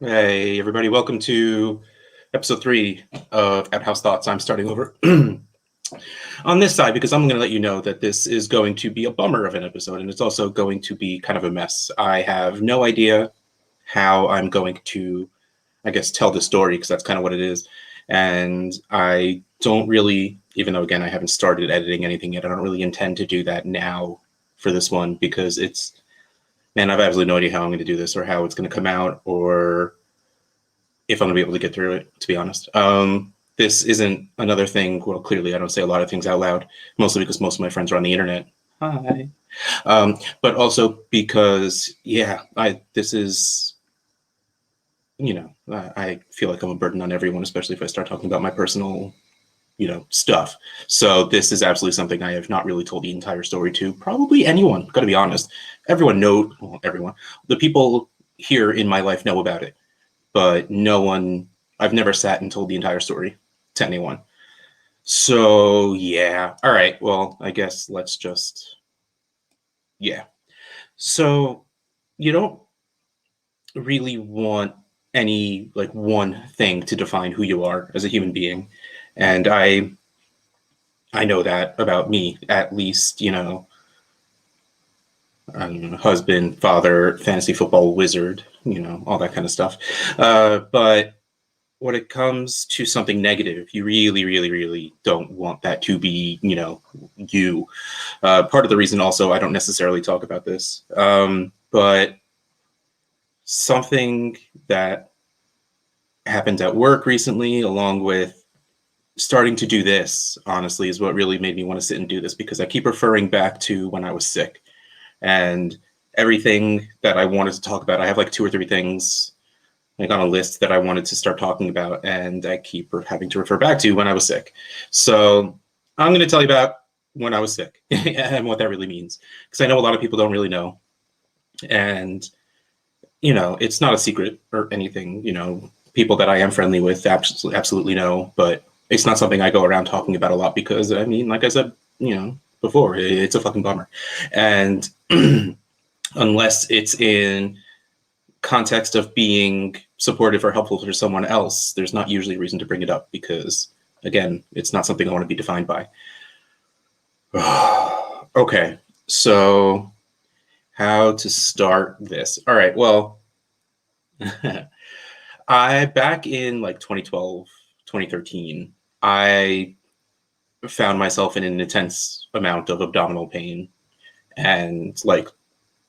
Hey, everybody, welcome to episode 3 of Outhouse Thoughts. I'm starting over on this side because I'm going to let you know that this is going to be a bummer of an episode, and it's also going to be kind of a mess. I have no idea how I'm going to, I guess, tell the story because that's kind of what it is. And I don't really, even though, again, I haven't started editing anything yet, I don't really intend to do that now for this one because man, I've absolutely no idea how I'm going to do this or how it's going to come out or if I'm gonna be able to get through it, to be honest. This isn't another thing. Well, clearly, I don't say a lot of things out loud, mostly because most of my friends are on the internet. Hi. But also because, yeah, this is, I feel like I'm a burden on everyone, especially if I start talking about my personal, stuff. So this is absolutely something I have not really told the entire story to probably anyone. Got to be honest. Everyone, the people here in my life know about it, but no one, I've never sat and told the entire story to anyone. So, yeah. All right. Well, I guess let's just, yeah. So, you don't really want any like one thing to define who you are as a human being. And I know that about me, at least, husband, father, fantasy football wizard, all that kind of stuff. But when it comes to something negative, you really, really, really don't want that to be, you. Part of the reason also I don't necessarily talk about this, but something that happened at work recently, along with starting to do this, honestly, is what really made me want to sit and do this because I keep referring back to when I was sick and everything that I wanted to talk about. I have like 2 or 3 things like on a list that I wanted to start talking about, and I keep having to refer back to when I was sick. So I'm going to tell you about when I was sick and what that really means, because I know a lot of people don't really know, and it's not a secret or anything. People that I am friendly with absolutely know, but it's not something I go around talking about a lot because I mean, like I said, before, it's a fucking bummer, and unless it's in context of being supportive or helpful for someone else, there's not usually a reason to bring it up because, again, it's not something I want to be defined by. Okay, so how to start this? All right, well, back in like 2012, 2013, I found myself in an intense amount of abdominal pain and like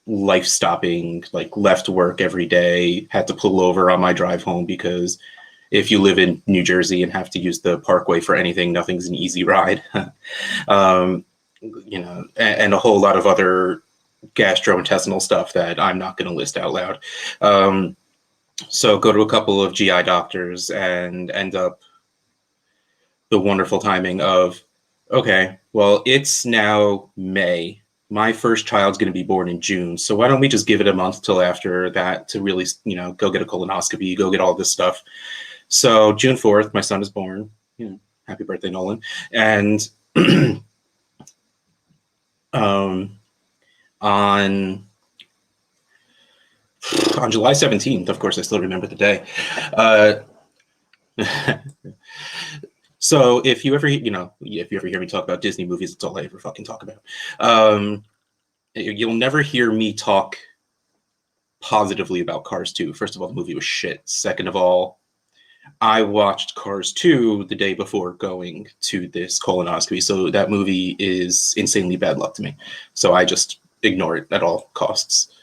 life stopping, like left work every day, had to pull over on my drive home because if you live in New Jersey and have to use the parkway for anything, nothing's an easy ride. And a whole lot of other gastrointestinal stuff that I'm not going to list out loud. So go to a couple of GI doctors and end up the wonderful timing of, okay, well, it's now May. My first child's going to be born in June. So why don't we just give it a month till after that to really, go get a colonoscopy, go get all this stuff. So June 4th, my son is born. Happy birthday, Nolan. And on July 17th, of course, I still remember the day. So if you ever hear me talk about Disney movies, it's all I ever fucking talk about. You'll never hear me talk positively about Cars 2. First of all, the movie was shit. Second of all, I watched Cars 2 the day before going to this colonoscopy, so that movie is insanely bad luck to me. So I just ignore it at all costs.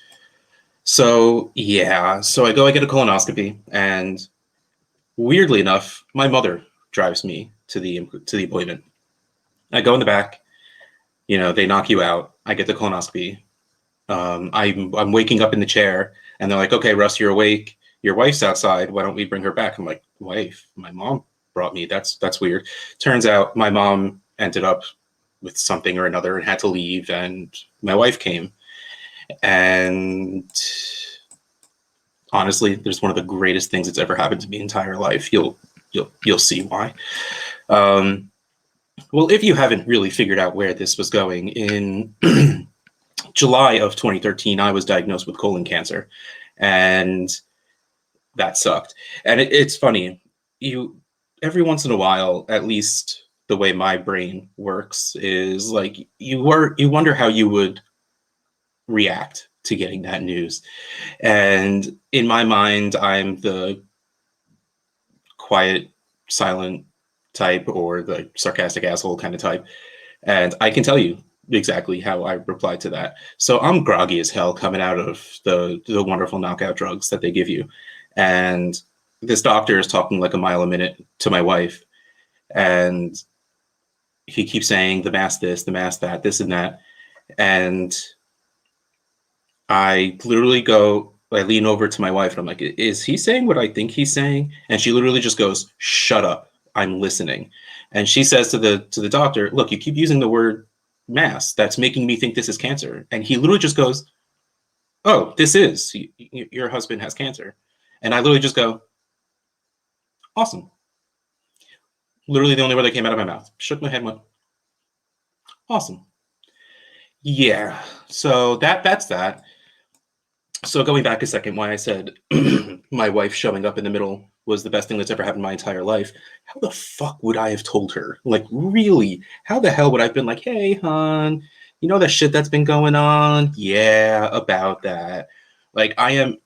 So yeah, so I get a colonoscopy, and weirdly enough, my mother drives me to the appointment. I go in the back, they knock you out. I get the colonoscopy. I'm waking up in the chair, and they're like, "Okay, Russ, you're awake. Your wife's outside. Why don't we bring her back?" I'm like, "Wife? My mom brought me. That's weird." Turns out my mom ended up with something or another and had to leave, and my wife came. And honestly, there's one of the greatest things that's ever happened to me entire life. You'll see why. Well, if you haven't really figured out where this was going, in July of 2013, I was diagnosed with colon cancer, and that sucked. And it's funny, you every once in a while, at least the way my brain works is like you wonder how you would react to getting that news. And in my mind, I'm the quiet, silent type or the sarcastic asshole kind of type. And I can tell you exactly how I replied to that. So I'm groggy as hell coming out of the wonderful knockout drugs that they give you. And this doctor is talking like a mile a minute to my wife. And he keeps saying the mask this, the mask that, this and that. And I literally I lean over to my wife and I'm like, is he saying what I think he's saying? And she literally just goes, shut up. I'm listening. And she says to the doctor, look, you keep using the word mass. That's making me think this is cancer. And he literally just goes, oh, this is. Your husband has cancer. And I literally just go, awesome. Literally the only word that came out of my mouth. Shook my head and went, awesome. Yeah. So that's that. So going back a second, why I said my wife showing up in the middle was the best thing that's ever happened in my entire life. How the fuck would I have told her? Like, really? How the hell would I have been like, hey, hon, you know the shit that's been going on? Yeah, about that. Like, I am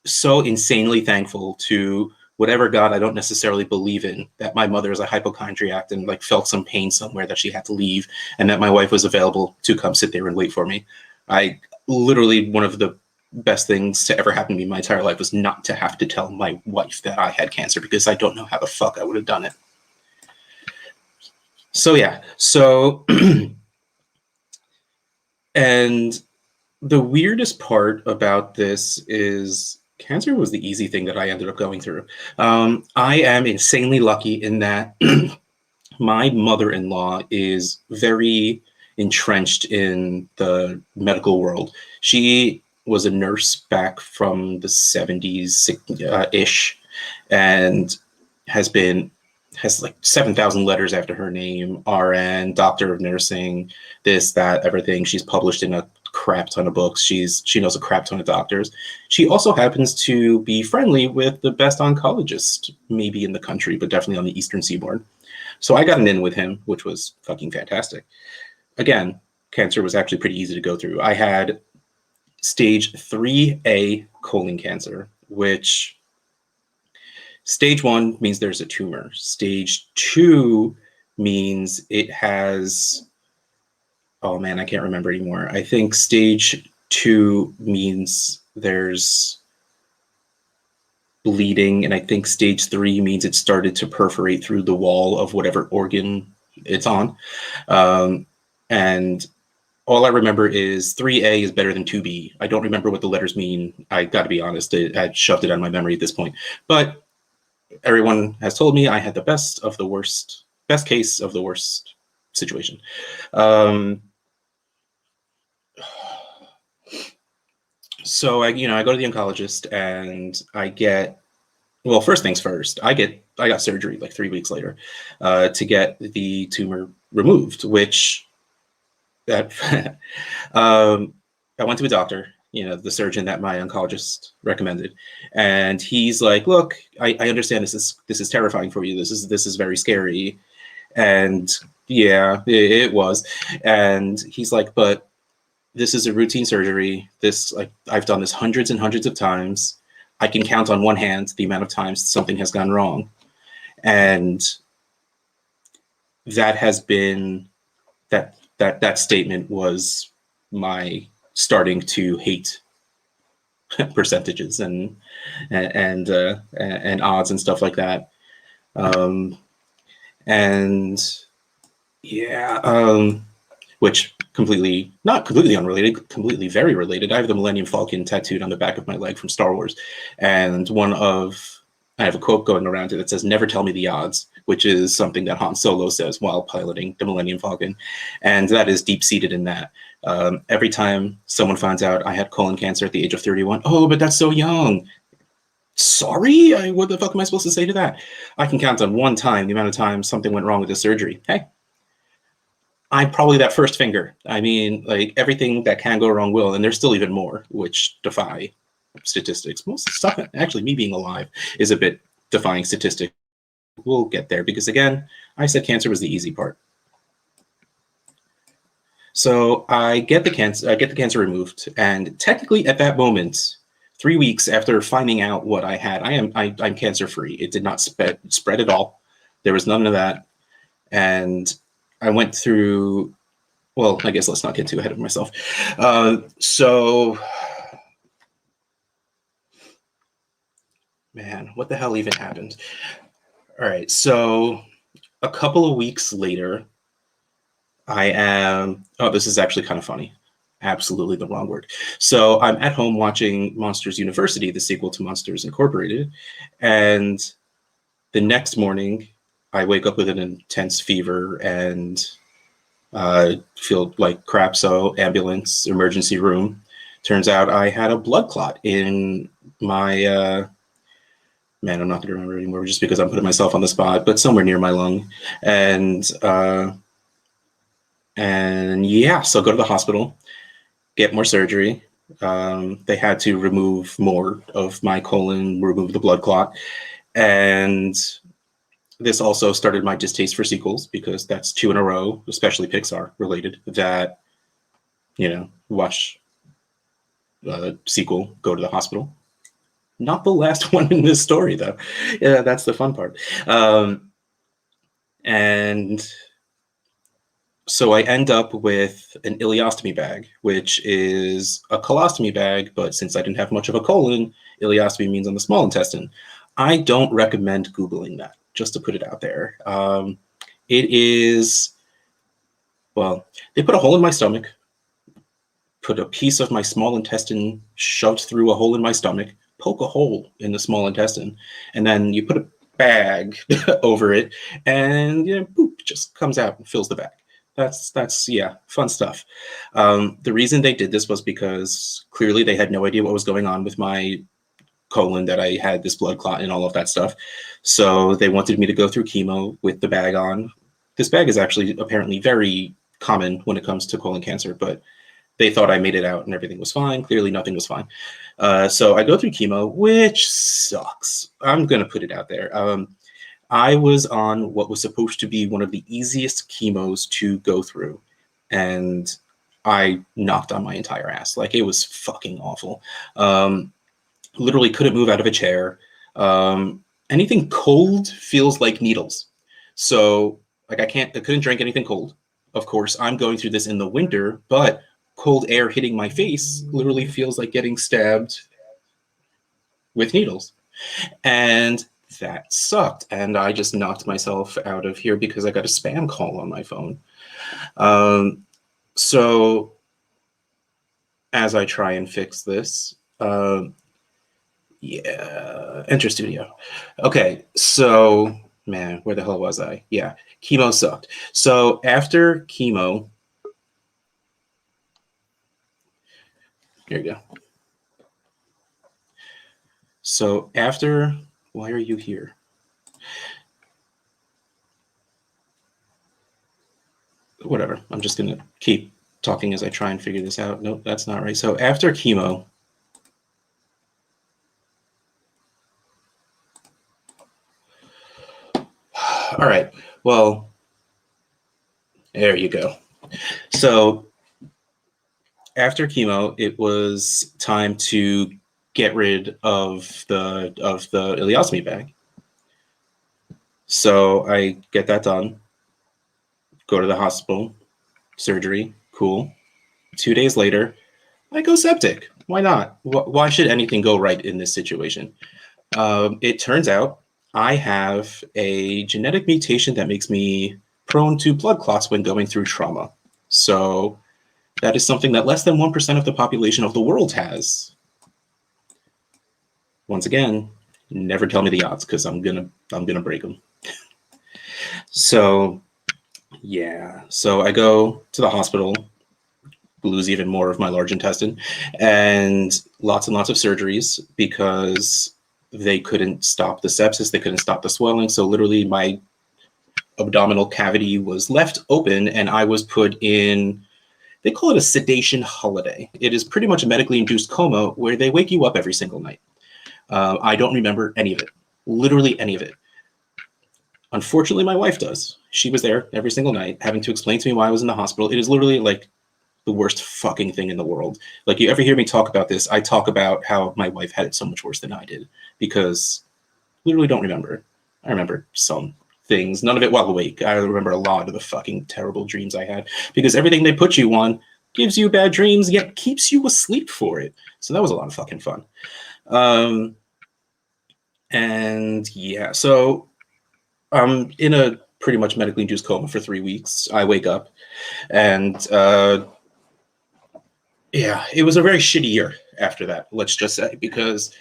so insanely thankful to whatever God I don't necessarily believe in, that my mother is a hypochondriac and like felt some pain somewhere that she had to leave, and that my wife was available to come sit there and wait for me. I literally, one of the best things to ever happen to me in my entire life was not to have to tell my wife that I had cancer, because I don't know how the fuck I would have done it. So yeah, so and the weirdest part about this is cancer was the easy thing that I ended up going through. I am insanely lucky in that my mother-in-law is very entrenched in the medical world. She was a nurse back from the 70s ish, and has like 7,000 letters after her name, RN, doctor of nursing, this, that, everything. She's published in a crap ton of books. She knows a crap ton of doctors. She also happens to be friendly with the best oncologist maybe in the country, but definitely on the Eastern Seaboard. So I got an in with him, which was fucking fantastic. Again, cancer was actually pretty easy to go through. I had stage 3A colon cancer, which stage 1 means there's a tumor. Stage 2 means it has, oh man, I can't remember anymore. I think stage 2 means there's bleeding, and I think stage 3 means it started to perforate through the wall of whatever organ it's on. And all I remember is 3A is better than 2B. I don't remember what the letters mean. I got to be honest, I shoved it out of my memory at this point. But everyone has told me I had the best case of the worst situation. So I go to the oncologist and I get, well, first things first, I got surgery like 3 weeks later to get the tumor removed, which that I went to a doctor, the surgeon that my oncologist recommended, and he's like, look, I understand this is terrifying for you. This is very scary. And yeah, it was. And he's like, but this is a routine surgery. I've done this hundreds and hundreds of times. I can count on one hand the amount of times something has gone wrong. And that has been that statement was my starting to hate percentages and odds and stuff like that. And yeah, which not completely unrelated, completely very related. I have the Millennium Falcon tattooed on the back of my leg from Star Wars. And I have a quote going around it that says, never tell me the odds, which is something that Han Solo says while piloting the Millennium Falcon. And that is deep-seated in that. Every time someone finds out I had colon cancer at the age of 31, oh, but that's so young. Sorry? What the fuck am I supposed to say to that? I can count on one time the amount of times something went wrong with the surgery. Hey, I'm probably that first finger. I mean, like, everything that can go wrong will, and there's still even more, which defy statistics. Most stuff, actually, me being alive is a bit defying statistic. We'll get there because, again, I said cancer was the easy part. So I get the cancer removed, and technically at that moment, 3 weeks after finding out what I had, I'm cancer free. It did not spread at all. There was none of that, and I went through. Well, I guess let's not get too ahead of myself. So, man, what the hell even happened? All right, so a couple of weeks later, I am. Oh, this is actually kind of funny. Absolutely the wrong word. So I'm at home watching Monsters University, the sequel to Monsters Incorporated, and the next morning, I wake up with an intense fever and feel like crap. So ambulance, emergency room. Turns out I had a blood clot in my. Man, I'm not going to remember anymore just because I'm putting myself on the spot, but somewhere near my lung, and yeah, so go to the hospital, get more surgery. They had to remove more of my colon, remove the blood clot, and this also started my distaste for sequels because that's 2 in a row, especially Pixar related, that watch a sequel, go to the hospital. Not the last one in this story, though. Yeah, that's the fun part. And so I end up with an ileostomy bag, which is a colostomy bag, but since I didn't have much of a colon, ileostomy means on the small intestine. I don't recommend Googling that, just to put it out there. It is, well, they put a hole in my stomach, put a piece of my small intestine shoved through a hole in my stomach, poke a hole in the small intestine, and then you put a bag over it, and boop, just comes out and fills the bag. That's yeah, fun stuff. The reason they did this was because clearly they had no idea what was going on with my colon, that I had this blood clot and all of that stuff. So they wanted me to go through chemo with the bag on. This bag is actually apparently very common when it comes to colon cancer, but they thought I made it out and everything was fine. Clearly nothing was fine. So I go through chemo, which sucks. I'm going to put it out there. I was on what was supposed to be one of the easiest chemos to go through, and I knocked on my entire ass. Like, it was fucking awful. Literally couldn't move out of a chair. Anything cold feels like needles. So, like, I couldn't drink anything cold. Of course, I'm going through this in the winter, but cold air hitting my face literally feels like getting stabbed with needles. And that sucked. And I just knocked myself out of here because I got a spam call on my phone. So as I try and fix this, yeah, enter studio. Okay, so man, where the hell was I? Yeah, chemo sucked. So after chemo, here you go. So after, why are you here? Whatever, I'm just gonna keep talking as I try and figure this out. Nope, that's not right. So after chemo, all right, well, there you go. So after chemo, it was time to get rid of the ileostomy bag. So I get that done, go to the hospital, surgery, cool. 2 days later, I go septic. Why not? Why should anything go right in this situation? It turns out I have a genetic mutation that makes me prone to blood clots when going through trauma. So that is something that less than 1% of the population of the world has. Once again, never tell me the odds because I'm gonna break them. So yeah, so I go to the hospital, lose even more of my large intestine, and lots of surgeries because they couldn't stop the sepsis, they couldn't stop the swelling. So literally my abdominal cavity was left open and I was put in They call it a sedation holiday. It is pretty much a medically induced coma where they wake you up every single night. I don't remember any of it, literally any of it. Unfortunately, my wife does. She was there every single night, having to explain to me why I was in the hospital. It is literally like the worst fucking thing in the world. Like, you ever hear me talk about this, I talk about how my wife had it so much worse than I did, because literally don't remember. I remember some things, none of it while awake. I remember a lot of the fucking terrible dreams I had, because everything they put you on gives you bad dreams, yet keeps you asleep for it. So that was a lot of fucking fun. And yeah, so I'm in a pretty much medically induced coma for 3 weeks. I wake up, and yeah, it was a very shitty year after that, let's just say, because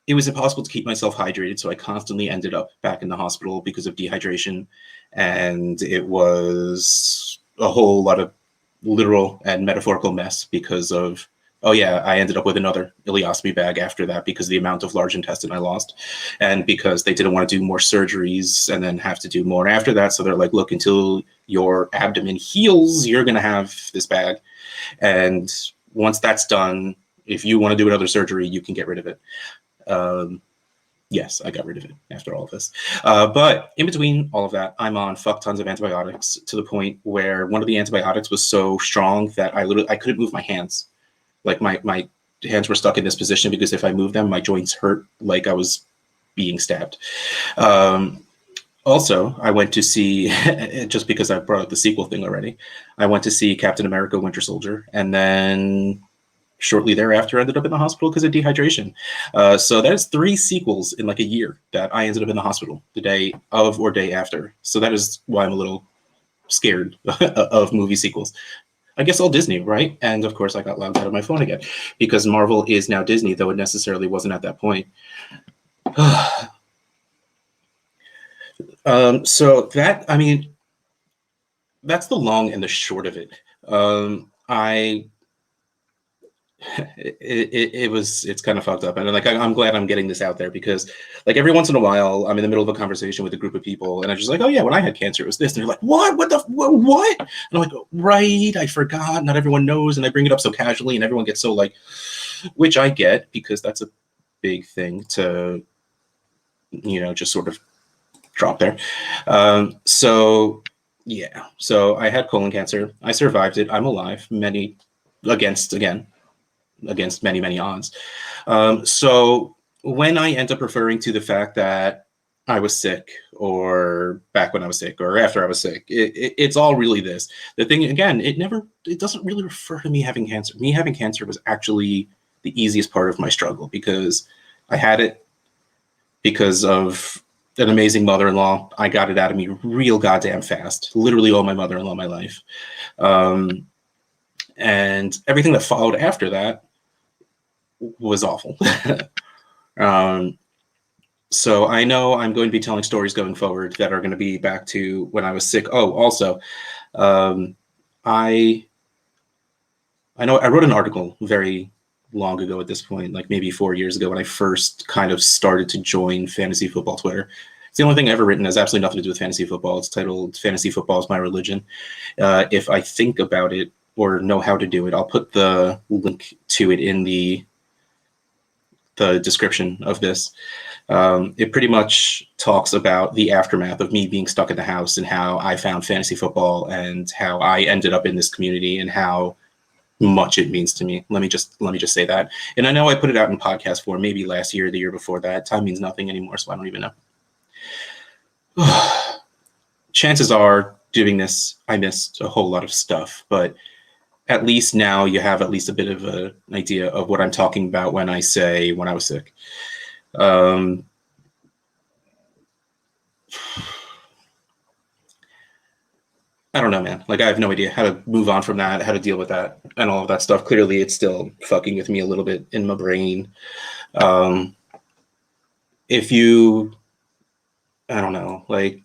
it was impossible to keep myself hydrated. So I constantly ended up back in the hospital because of dehydration. And it was a whole lot of literal and metaphorical mess because of, oh yeah, I ended up with another ileostomy bag after that because of the amount of large intestine I lost. And because they didn't want to do more surgeries and then have to do more after that. So they're like, look, until your abdomen heals, you're going to have this bag. And once that's done, if you want to do another surgery, you can get rid of it. Yes, I got rid of it after all of this. But in between all of that, I'm on fuck tons of antibiotics, to the point where one of the antibiotics was so strong that I couldn't move my hands. Like, my hands were stuck in this position because if I moved them, my joints hurt like I was being stabbed. Also, I went to see, just because I brought up the sequel thing already, I went to see Captain America Winter Soldier, and then shortly thereafter ended up in the hospital because of dehydration. So that's 3 sequels in like a year that I ended up in the hospital the day of or day after. So that is why I'm a little scared of movie sequels. I guess all Disney, right? And of course I got logged out of my phone again because Marvel is now Disney, though it necessarily wasn't at that point. So that, I mean, that's the long and the short of it. It's kind of fucked up, and like I'm glad I'm getting this out there, because like every once in a while I'm in the middle of a conversation with a group of people and I'm just like, oh yeah, when I had cancer it was this, and they're like, what? And I'm like, oh, right, I forgot, not everyone knows, and I bring it up so casually and everyone gets so like, which I get, because that's a big thing to, you know, just sort of drop there. So yeah, so I had colon cancer. I survived it. I'm alive, against many odds. So when I end up referring to the fact that I was sick, or back when I was sick, or after I was sick, it's all really this. The thing, again, it doesn't really refer to me having cancer. Me having cancer was actually the easiest part of my struggle, because I had it because of an amazing mother-in-law. I got it out of me real goddamn fast. Literally owe my mother-in-law my life. And everything that followed after that was awful. So I know I'm going to be telling stories going forward that are going to be back to when I was sick. Oh, also, I know I wrote an article very long ago at this point, like maybe 4 years ago, when I first kind of started to join fantasy football Twitter. It's the only thing I've ever written. It has absolutely nothing to do with fantasy football. It's titled "Fantasy Football is My Religion." If I think about it or know how to do it, I'll put the link to it in the description of this. It pretty much talks about the aftermath of me being stuck in the house, and how I found fantasy football, and how I ended up in this community, and how much it means to me. Let me just say that. And I know I put it out in podcast form maybe last year, the year before that. Time means nothing anymore, so I don't even know. Chances are, doing this, I missed a whole lot of stuff, but at least now you have at least a bit of an idea of what I'm talking about when I say when I was sick. I don't know, man. Like, I have no idea how to move on from that, how to deal with that, and all of that stuff. Clearly, it's still fucking with me a little bit in my brain. If you, I don't know, like,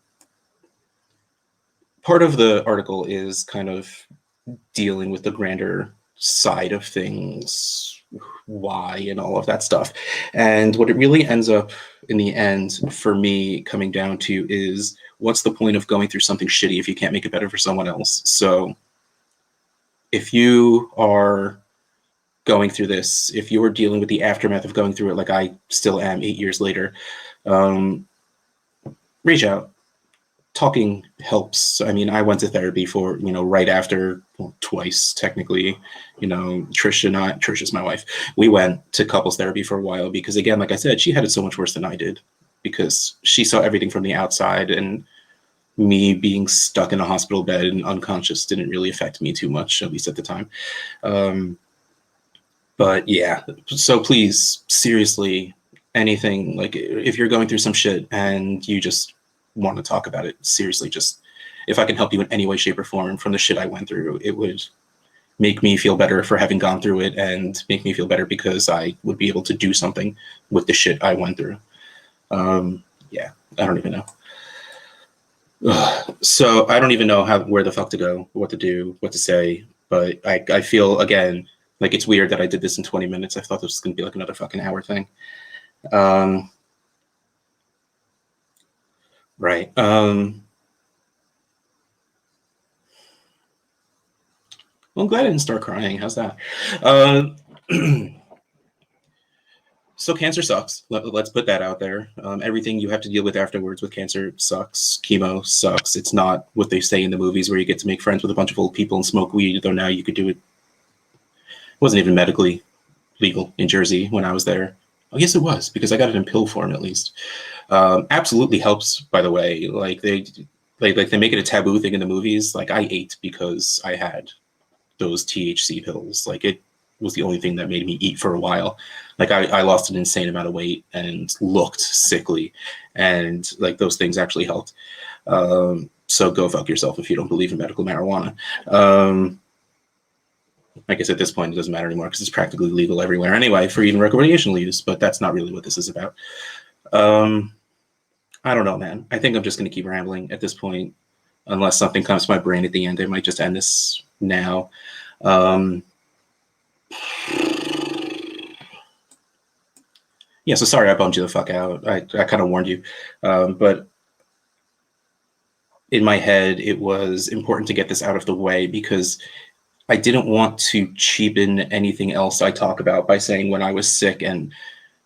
part of the article is kind of dealing with the grander side of things, why, and all of that stuff. And what it really ends up in the end for me coming down to is, what's the point of going through something shitty if you can't make it better for someone else? So if you are going through this, if you're dealing with the aftermath of going through it, like I still am 8 years later, um, reach out. Talking helps. I mean, I went to therapy for, right after, well, twice technically. Trisha's my wife. We went to couples therapy for a while because, again, like I said, she had it so much worse than I did because she saw everything from the outside, and me being stuck in a hospital bed and unconscious didn't really affect me too much, at least at the time. But yeah, so please, seriously, anything, like if you're going through some shit and you just want to talk about it, seriously, just if I can help you in any way, shape, or form from the shit I went through, it would make me feel better for having gone through it and make me feel better because I would be able to do something with the shit I went through. Yeah, I don't even know. So I don't even know where the fuck to go, what to do, what to say. But I feel, again, like it's weird that I did this in 20 minutes. I thought this was going to be like another fucking hour thing. Right. Well, I'm glad I didn't start crying. How's that? So cancer sucks. Let's put that out there. Everything you have to deal with afterwards with cancer sucks. Chemo sucks. It's not what they say in the movies where you get to make friends with a bunch of old people and smoke weed, though now you could do it. It wasn't even medically legal in Jersey when I was there. Oh, yes, it was, because I got it in pill form at least. Absolutely helps, by the way. Like they make it a taboo thing in the movies. Like I ate because I had those THC pills. Like it was the only thing that made me eat for a while. Like I lost an insane amount of weight and looked sickly, and like those things actually helped. So go fuck yourself if you don't believe in medical marijuana. I guess at this point it doesn't matter anymore because it's practically legal everywhere anyway for even recreational use, but that's not really what this is about. I don't know, man. I think I'm just going to keep rambling at this point unless something comes to my brain at the end. I might just end this now. Yeah, so sorry I bummed you the fuck out. I kind of warned you. But in my head, it was important to get this out of the way because I didn't want to cheapen anything else I talk about by saying when I was sick and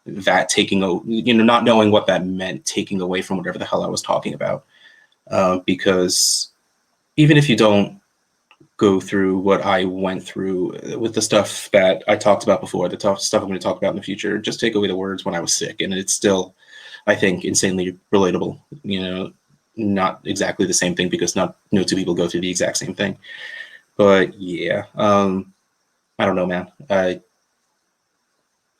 that taking, not knowing what that meant, taking away from whatever the hell I was talking about. Because even if you don't go through what I went through with the stuff that I talked about before, the tough stuff I'm going to talk about in the future, just take away the words when I was sick. And it's still, I think, insanely relatable. Not exactly the same thing because no two people go through the exact same thing. But yeah, I don't know, man.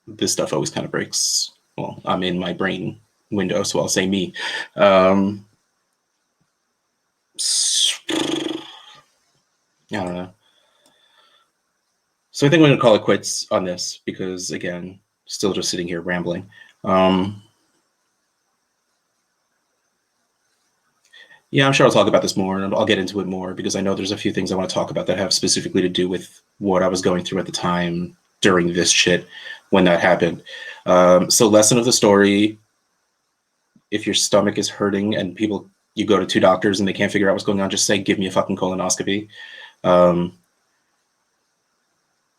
This stuff always kind of breaks. Well, I'm in my brain window, so I'll say me. I don't know. So I think I'm going to call it quits on this because, again, still just sitting here rambling. Yeah, I'm sure I'll talk about this more and I'll get into it more because I know there's a few things I want to talk about that have specifically to do with what I was going through at the time during this shit when that happened. So lesson of the story, if your stomach is hurting and you go to 2 doctors and they can't figure out what's going on, just say, give me a fucking colonoscopy.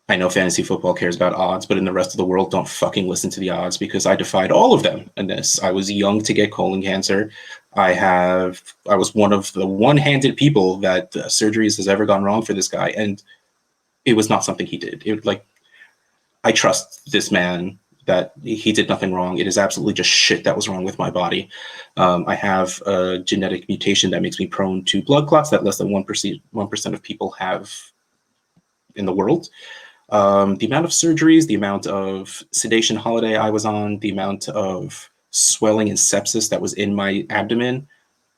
I know fantasy football cares about odds, but in the rest of the world, don't fucking listen to the odds because I defied all of them in this. I was young to get colon cancer. I was one of the one-handed people that surgeries has ever gone wrong for this guy, and it was not something he did. I trust this man that he did nothing wrong. It is absolutely just shit that was wrong with my body. I have a genetic mutation that makes me prone to blood clots that less than 1% of people have in the world. The amount of surgeries, the amount of sedation holiday I was on, the amount of swelling and sepsis that was in my abdomen,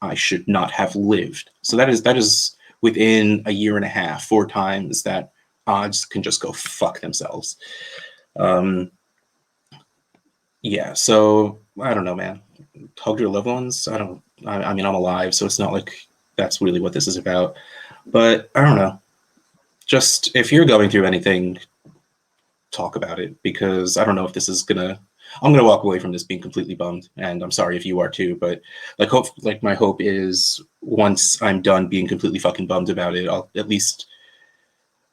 I should not have lived. So that is within a year and a half, 4 times that odds can just go fuck themselves. Yeah, so I don't know, man. Hug your loved ones. I mean, I'm alive, so it's not like that's really what this is about. But I don't know. Just if you're going through anything, talk about it because I don't know if this is I'm gonna walk away from this being completely bummed, and I'm sorry if you are too. But my hope is once I'm done being completely fucking bummed about it, I'll at least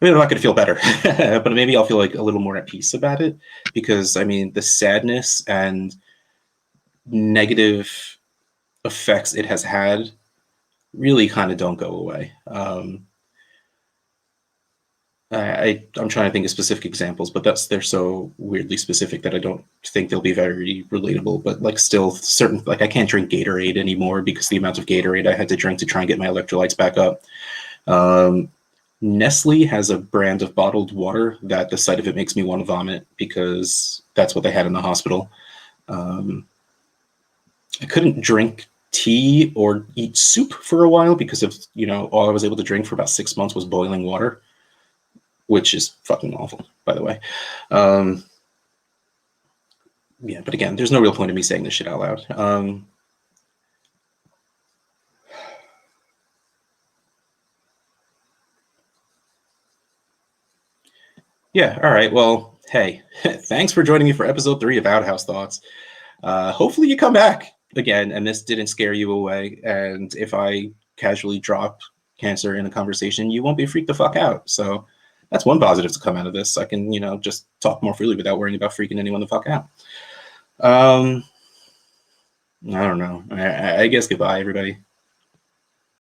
I mean, I'm not going to feel better, but maybe I'll feel like a little more at peace about it, because I mean, the sadness and negative effects it has had really kind of don't go away. I'm trying to think of specific examples, but they're so weirdly specific that I don't think they'll be very relatable. But like, still certain, like, I can't drink Gatorade anymore because the amount of Gatorade I had to drink to try and get my electrolytes back up. Um, Nestle has a brand of bottled water that the sight of it makes me want to vomit, because that's what they had in the hospital. Um, I couldn't drink tea or eat soup for a while because of, all I was able to drink for about 6 months was boiling water, which is fucking awful, by the way. Um, yeah, but again, there's no real point in me saying this shit out loud. Yeah, all right. Well, hey, thanks for joining me for episode 3 of Outhouse Thoughts. Hopefully you come back again and this didn't scare you away. And if I casually drop cancer in a conversation, you won't be freaked the fuck out. So that's one positive to come out of this. I can, just talk more freely without worrying about freaking anyone the fuck out. I don't know. I guess goodbye, everybody.